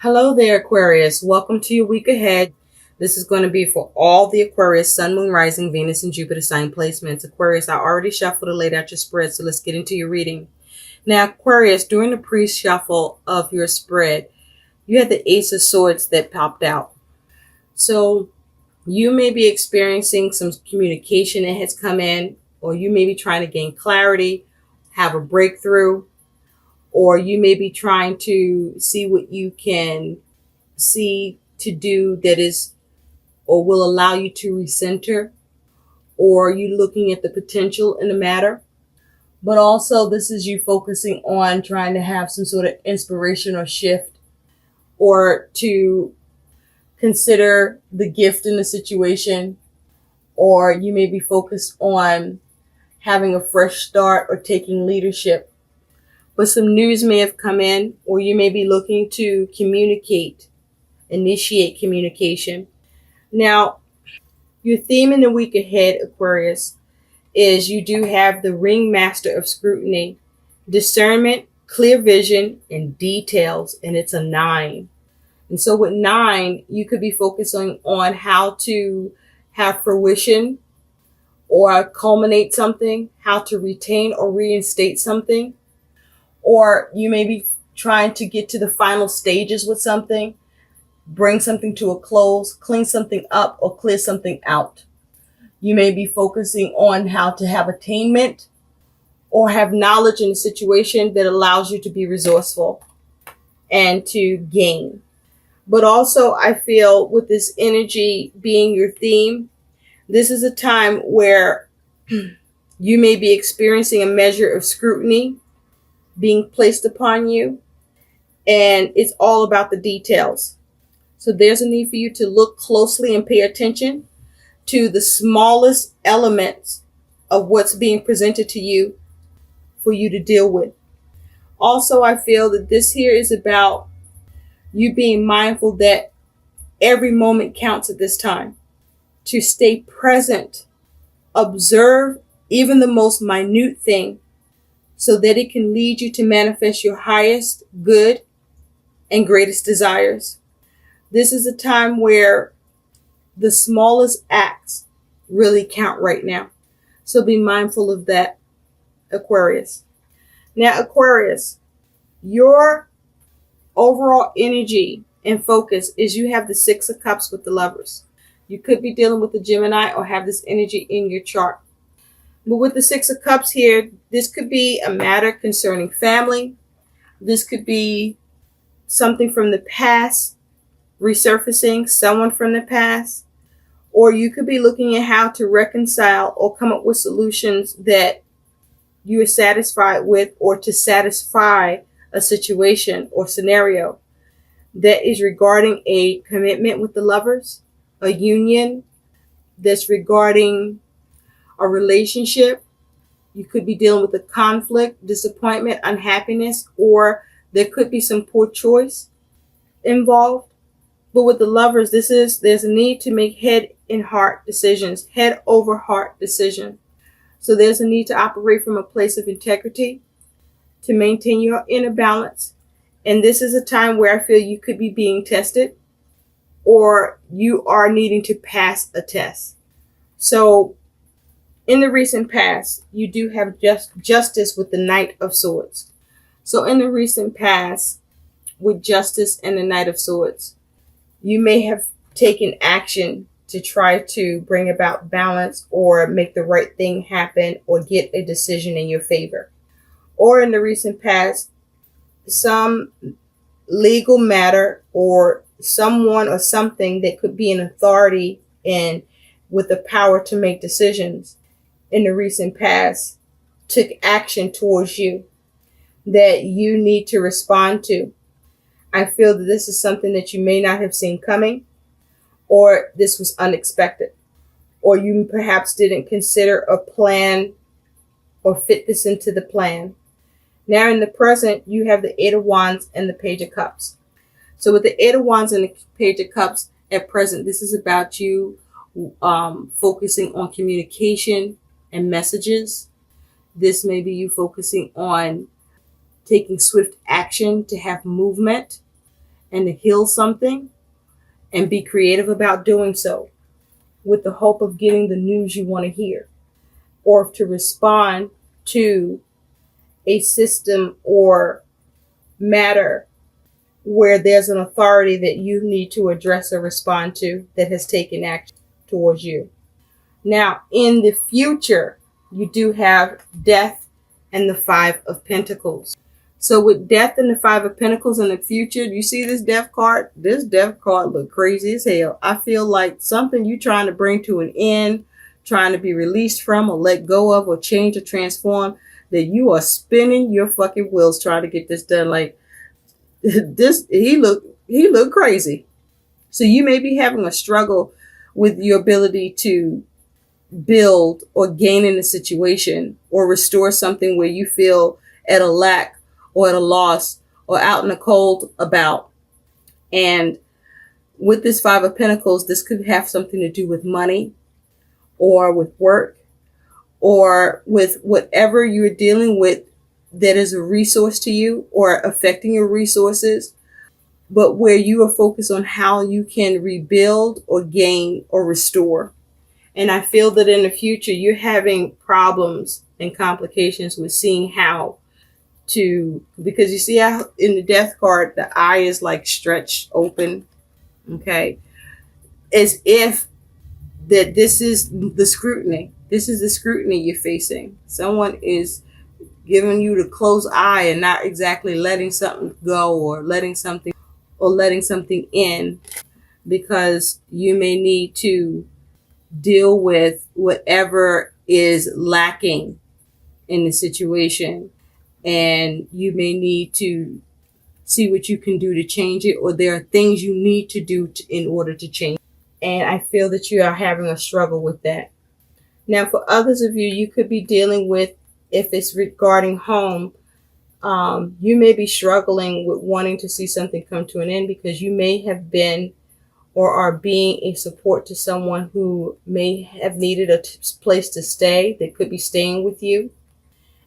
Hello there, Aquarius. Welcome to your week ahead. This is going to be for all the Aquarius, Sun, Moon, Rising, Venus, and Jupiter sign placements. Aquarius, I already shuffled and laid out your spread, so let's get into your reading. Now, Aquarius, during the pre-shuffle of your spread, you had the Ace of Swords that popped out. So you may be experiencing some communication that has come in, or you may be trying to gain clarity, have a breakthrough, or you may be trying to see what you can see to do that is or will allow you to recenter, or you looking at the potential in the matter. But also this is you focusing on trying to have some sort of inspiration or shift, or to consider the gift in the situation, or you may be focused on having a fresh start or taking leadership. But some news may have come in, or you may be looking to initiate communication. Now, your theme in the week ahead, Aquarius, is you do have the ringmaster of scrutiny, discernment, clear vision, and details, and it's a 9. And so with 9, you could be focusing on how to have fruition or culminate something, how to retain or reinstate something. Or you may be trying to get to the final stages with something, bring something to a close, clean something up, or clear something out. You may be focusing on how to have attainment or have knowledge in a situation that allows you to be resourceful and to gain. But also, I feel with this energy being your theme, this is a time where you may be experiencing a measure of scrutiny being placed upon you, and it's all about the details. So there's a need for you to look closely and pay attention to the smallest elements of what's being presented to you for you to deal with. Also, I feel that this here is about you being mindful that every moment counts at this time. To stay present, observe even the most minute thing, so that it can lead you to manifest your highest good and greatest desires. This is a time where the smallest acts really count right now. So be mindful of that, Aquarius. Now, Aquarius, your overall energy and focus is you have the 6 of Cups with the Lovers. You could be dealing with the Gemini or have this energy in your chart. But with the 6 of Cups here, this could be a matter concerning family. This could be something from the past, resurfacing someone from the past. Or you could be looking at how to reconcile or come up with solutions that you are satisfied with, or to satisfy a situation or scenario that is regarding a commitment with the Lovers, a union that's regarding a relationship. You could be dealing with a conflict, disappointment, unhappiness, or there could be some poor choice involved. But with the Lovers, there's a need to make head and heart decisions, head over heart decision. So there's a need to operate from a place of integrity to maintain your inner balance. And this is a time where I feel you could be being tested, or you are needing to pass a test. So in the recent past, you do have justice with the Knight of Swords. So in the recent past, with justice and the Knight of Swords, you may have taken action to try to bring about balance or make the right thing happen or get a decision in your favor. Or in the recent past, some legal matter or someone or something that could be an authority and with the power to make decisions in the recent past took action towards you that you need to respond to. I feel that this is something that you may not have seen coming, or this was unexpected, or you perhaps didn't consider a plan or fit this into the plan. Now in the present, you have the 8 of Wands and the Page of Cups. So with the 8 of Wands and the Page of Cups at present, this is about you focusing on communication and messages. This may be you focusing on taking swift action to have movement and to heal something and be creative about doing so with the hope of getting the news you want to hear, or to respond to a system or matter where there's an authority that you need to address or respond to that has taken action towards you. Now, in the future, you do have Death and the Five of Pentacles. So with Death and the Five of Pentacles in the future, you see this Death card? This Death card look crazy as hell. I feel like something you're trying to bring to an end, trying to be released from or let go of or change or transform, that you are spinning your fucking wheels trying to get this done. Like this, he look crazy. So you may be having a struggle with your ability to build or gain in a situation or restore something where you feel at a lack or at a loss or out in the cold about. And with this Five of Pentacles, this could have something to do with money or with work or with whatever you're dealing with that is a resource to you or affecting your resources, but where you are focused on how you can rebuild or gain or restore. And I feel that in the future, you're having problems and complications with seeing how to, because you see how in the Death card, the eye is like stretched open. Okay. As if that this is the scrutiny. This is the scrutiny you're facing. Someone is giving you the close eye and not exactly letting something go or letting something in, because you may need to deal with whatever is lacking in the situation, and you may need to see what you can do to change it, or there are things you need to do in order to change. And I feel that you are having a struggle with that. Now, for others of you, you could be dealing with, if it's regarding home, you may be struggling with wanting to see something come to an end because you may have been or are being a support to someone who may have needed a place to stay, that could be staying with you.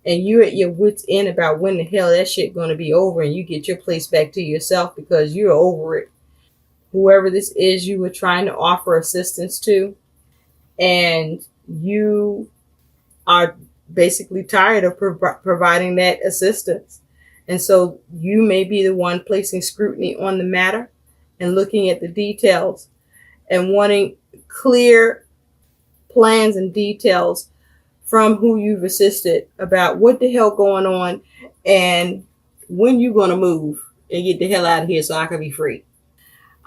And you're at your wit's end about when the hell that shit going to be over and you get your place back to yourself because you're over it. Whoever this is you were trying to offer assistance to, and you are basically tired of providing that assistance. And so you may be the one placing scrutiny on the matter and looking at the details and wanting clear plans and details from who you've assisted about what the hell going on and when you're going to move and get the hell out of here so I can be free.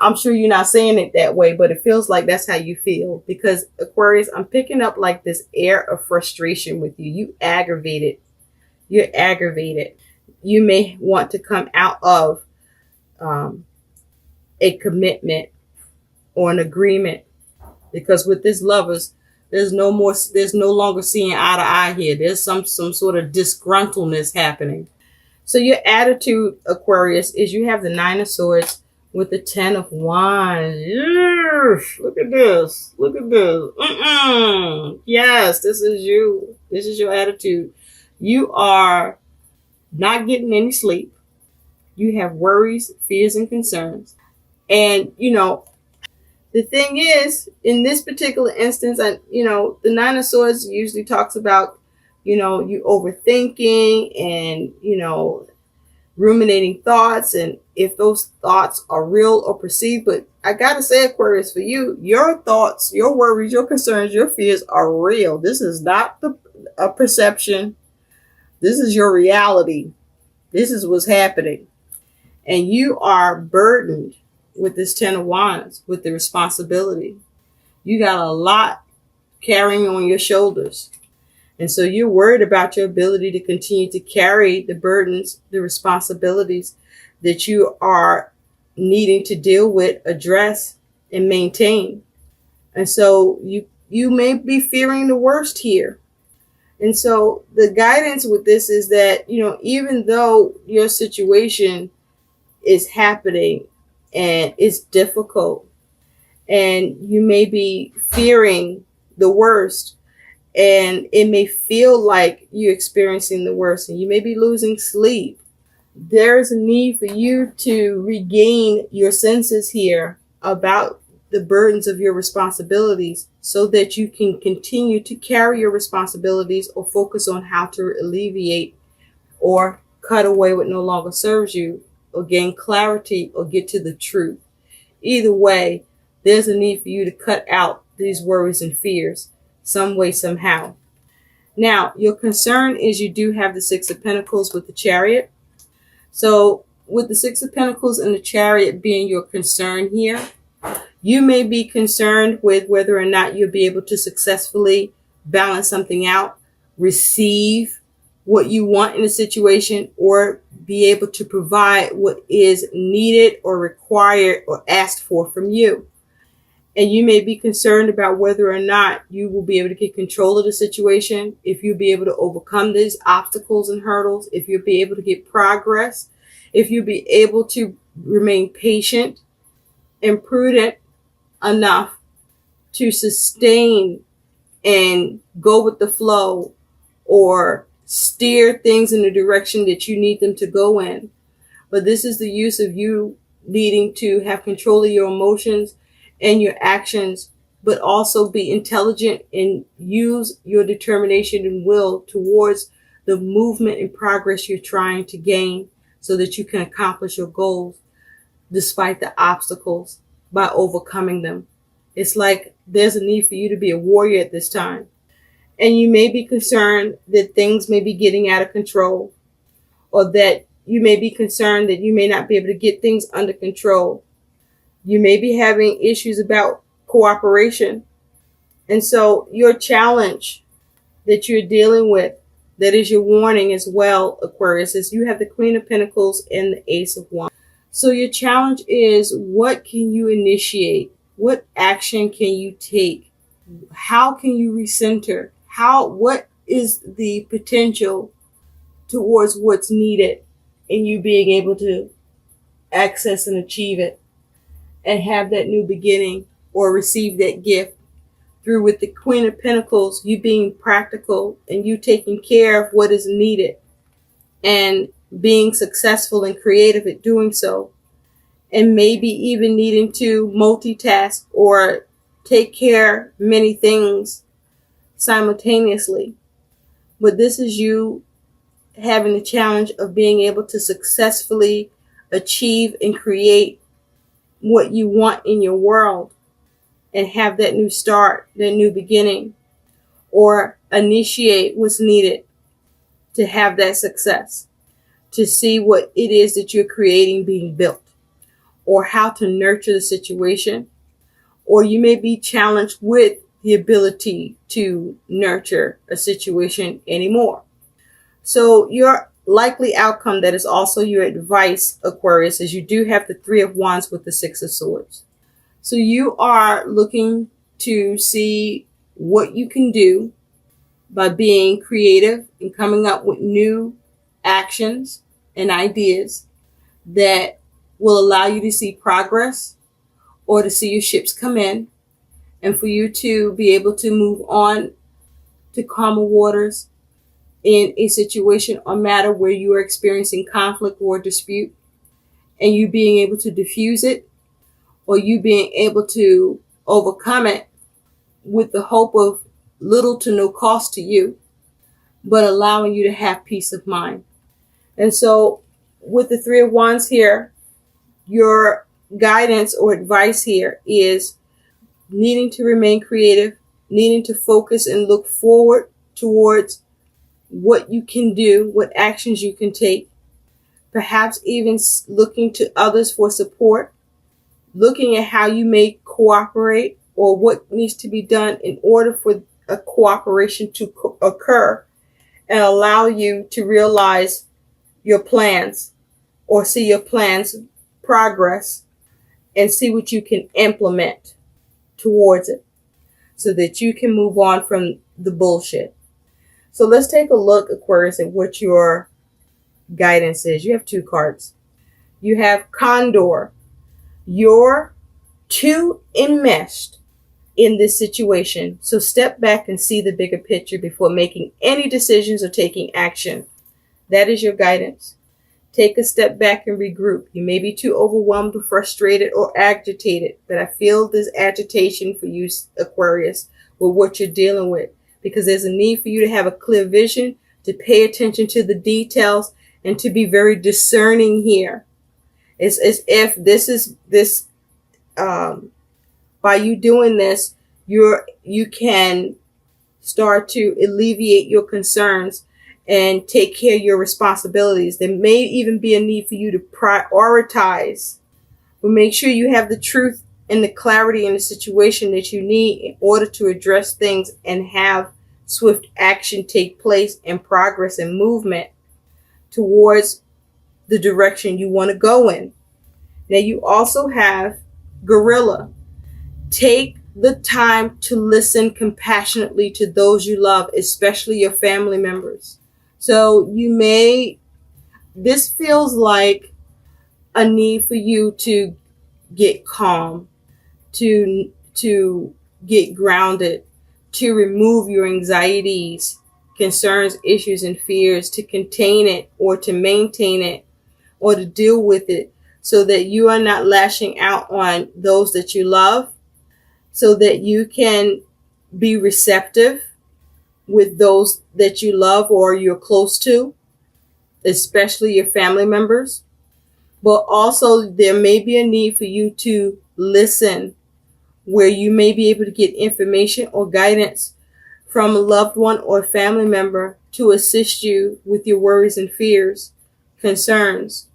I'm sure you're not saying it that way, but it feels like that's how you feel, because Aquarius, I'm picking up like this air of frustration with you. You're aggravated. You may want to come out of a commitment or an agreement, because with this Lovers, there's no longer seeing eye to eye here. There's some sort of disgruntledness happening. So your attitude, Aquarius, is you have the Nine of Swords with the Ten of Wands. Yes, look at this. Yes, this is you. This is your attitude. You are not getting any sleep. You have worries, fears, and concerns. And, the thing is, in this particular instance, the Nine of Swords usually talks about, you overthinking and, ruminating thoughts, and if those thoughts are real or perceived. But I gotta say, Aquarius, for you, your thoughts, your worries, your concerns, your fears are real. This is not a perception. This is your reality. This is what's happening. And you are burdened with this Ten of Wands, with the responsibility. You got a lot carrying on your shoulders. And so you're worried about your ability to continue to carry the burdens, the responsibilities that you are needing to deal with, address, and maintain. And so you may be fearing the worst here. And so the guidance with this is that, even though your situation is happening and it's difficult and you may be fearing the worst, and it may feel like you're experiencing the worst, and you may be losing sleep. there's a need for you to regain your senses here about the burdens of your responsibilities so that you can continue to carry your responsibilities or focus on how to alleviate or cut away what no longer serves you or gain clarity or get to the truth. Either way, there's a need for you to cut out these worries and fears some way, somehow. Now, your concern is you do have the Six of Pentacles with the Chariot. So with the Six of Pentacles and the Chariot being your concern here, you may be concerned with whether or not you'll be able to successfully balance something out, receive what you want in a situation, or be able to provide what is needed or required or asked for from you. And you may be concerned about whether or not you will be able to get control of the situation, if you'll be able to overcome these obstacles and hurdles, if you'll be able to get progress, if you'll be able to remain patient and prudent enough to sustain and go with the flow or steer things in the direction that you need them to go in. But this is the use of you needing to have control of your emotions and your actions, but also be intelligent and use your determination and will towards the movement and progress you're trying to gain so that you can accomplish your goals despite the obstacles by overcoming them. It's like there's a need for you to be a warrior at this time. And you may be concerned that things may be getting out of control, or that you may be concerned that you may not be able to get things under control. You may be having issues about cooperation. And so your challenge that you're dealing with, that is your warning as well, Aquarius, is you have the Queen of Pentacles and the Ace of Wands. So your challenge is, what can you initiate? What action can you take? How can you recenter? What is the potential towards what's needed in you being able to access and achieve it and have that new beginning or receive that gift through, with the Queen of Pentacles, you being practical and you taking care of what is needed and being successful and creative at doing so, and maybe even needing to multitask or take care of many things simultaneously. But this is you having the challenge of being able to successfully achieve and create what you want in your world and have that new start, that new beginning, or initiate what's needed to have that success, to see what it is that you're creating being built, or how to nurture the situation. Or you may be challenged with the ability to nurture a situation anymore. So your likely outcome, that is also your advice, Aquarius, is you do have the Three of Wands with the Six of Swords. So you are looking to see what you can do by being creative and coming up with new actions and ideas that will allow you to see progress or to see your ships come in, and for you to be able to move on to calmer waters in a situation or matter where you are experiencing conflict or dispute, and you being able to diffuse it, or you being able to overcome it with the hope of little to no cost to you, but allowing you to have peace of mind. And so with the Three of Wands here, your guidance or advice here is needing to remain creative, needing to focus and look forward towards what you can do, what actions you can take, perhaps even looking to others for support, looking at how you may cooperate or what needs to be done in order for a cooperation to occur and allow you to realize your plans or see your plans progress and see what you can implement towards it so that you can move on from the bullshit. So let's take a look, Aquarius, at what your guidance is. You have two cards. You have Condor. You're too enmeshed in this situation. So step back and see the bigger picture before making any decisions or taking action. That is your guidance. Take a step back and regroup. You may be too overwhelmed or frustrated or agitated, but I feel this agitation for you, Aquarius, with what you're dealing with, because there's a need for you to have a clear vision, to pay attention to the details, and to be very discerning here. It's as if by you doing this, you can start to alleviate your concerns and take care of your responsibilities. There may even be a need for you to prioritize, but make sure you have the truth and the clarity in the situation that you need in order to address things and have swift action take place and progress and movement towards the direction you want to go in. Now you also have Gorilla. Take the time to listen compassionately to those you love, especially your family members. So this feels like a need for you to get calm, to get grounded, to remove your anxieties, concerns, issues, and fears, to contain it or to maintain it or to deal with it so that you are not lashing out on those that you love, so that you can be receptive with those that you love or you're close to, especially your family members. But also there may be a need for you to listen, where you may be able to get information or guidance from a loved one or family member to assist you with your worries and fears, concerns,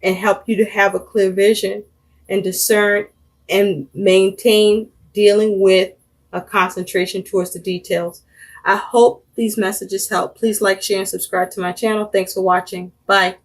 and help you to have a clear vision and discern and maintain dealing with a concentration towards the details. I hope these messages help. Please like, share, and subscribe to my channel. Thanks for watching. Bye.